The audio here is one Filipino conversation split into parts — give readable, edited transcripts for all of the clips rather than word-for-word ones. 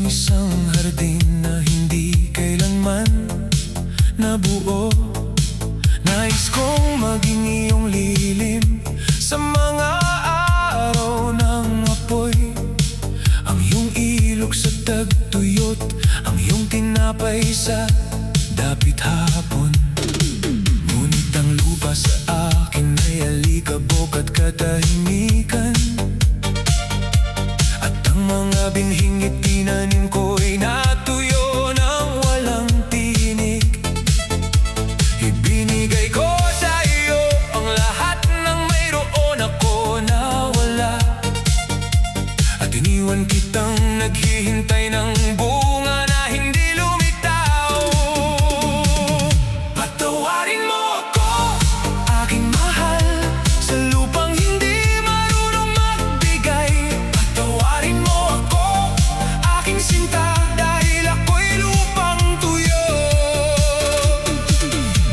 isang hardin na hindi kailanman nabuo. Nais kong maging iyong lilim sa mga araw ng apoy. Ang iyong ilog sa tagtuyot, ang iyong tinapay sa dapit hapon. Ngunit ang lupa sa akin ay alikabok at katahimikan. At ang mga binhing itinanim ko'y natuyo ng walang tinig. Ibinigay ko sa iyo ang lahat ng mayroon ako na wala. At iniwan kitang naghihintay ng bunga na hindi lumitaw. Patawarin mo ako, aking mahal, sa lupang hindi marunong magbigay. Patawarin mo ako, aking sinta, dahil ako'y lupang tuyo.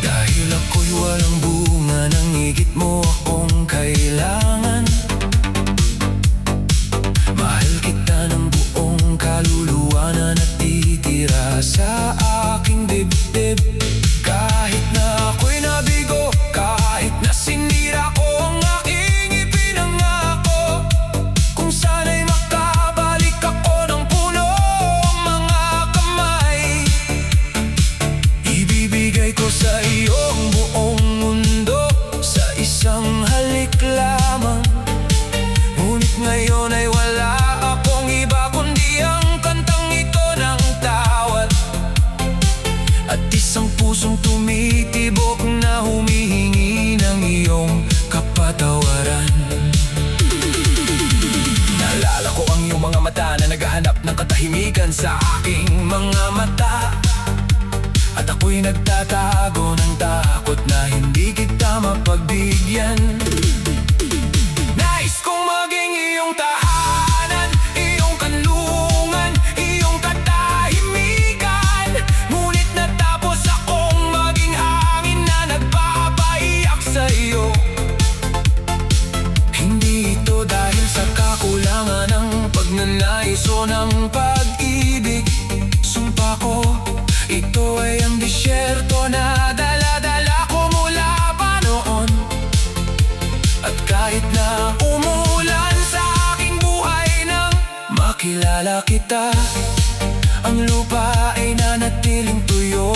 Dahil ako'y walang bunga, nang higit mo akong kailangan. Mahal kita ng buong kaluluwa na natitira sa aking dibdib. Kahit na ako'y nabigo, kahit na sinira ko ang aking ipinangako, kung sana'y makabalik ako ng puno mga kamay. Ibibigay ko sa iyo ang buong mundo sa isang halik lamang. Ngunit ngayon ay wala akong iba kundi ang kantang ito ng tawad. At isang pusong tumitibok na humihingi ng iyong kapatawaran. Naalala ko ang iyong mga mata na naghahanap ng katahimikan sa aking mga mata. At ako'y nagtatago ng takot na hindi kita mapagbigyan. Nais kong maging iyong tahanan, iyong kanlungan, iyong katahimikan. Ngunit natapos akong maging hangin na nagpapaiyak sa iyo. Hindi ito dahil sa kakulangan ng pagnanais o ng pag-ibig. Sumpa ko, ito ay ang disyerto na dala-dala ko mula pa noon. At kahit na umulan sa aking buhay nang makilala kita, ang lupa ay nanatiling tuyo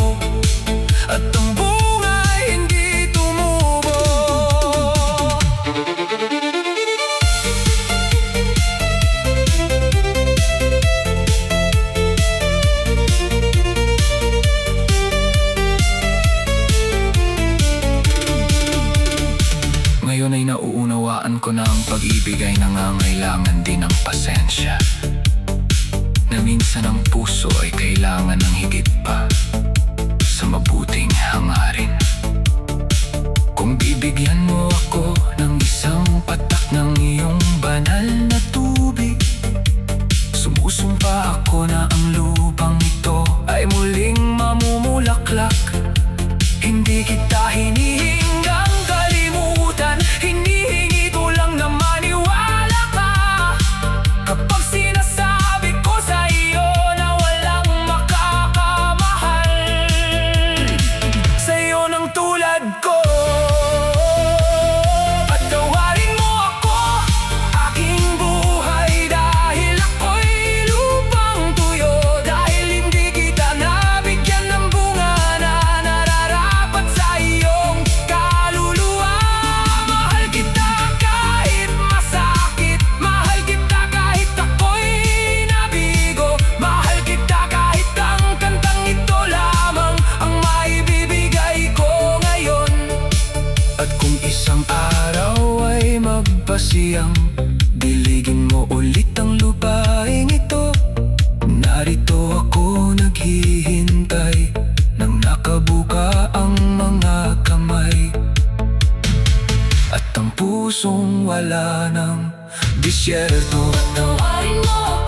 at ang bunga ay hindi tumubo. Ngayon ay nauunawaan ko na ang pag-ibig ay nangangailangan din ng pasensya. Na minsan ang puso ay kailangan ng higit pa sa mabuting hangarin. Kung bibigyan mo ako ng isang patak ng iyong banal na tubig, sumusumpa ako na ang lupang ito ay muling mamumulaklak. Hindi kita hinihinggang kalimutan, hinihingi ko lang na maniwala ka. Kapag sinasabi ko sa iyo na walang makakamahal sa iyo ng tulad ko. Patawarin mo ako, aking buhay, dahil ako'y lupang tuyo. Dahil hindi kita nabigyan ng bunga na nararapat sa iyong kaluluwa. Mahal kita kahit masakit, mahal kita kahit ako'y nabigo, mahal kita kahit ang kantang ito lamang ang maibibigay ko ngayon. At kung isang araw ay magpasiyang diligin mo ulit ang lupaing ito, narito ako naghihintay nang nakabuka ang mga kamay. At ang pusong wala ng disyerto. Patawarin mo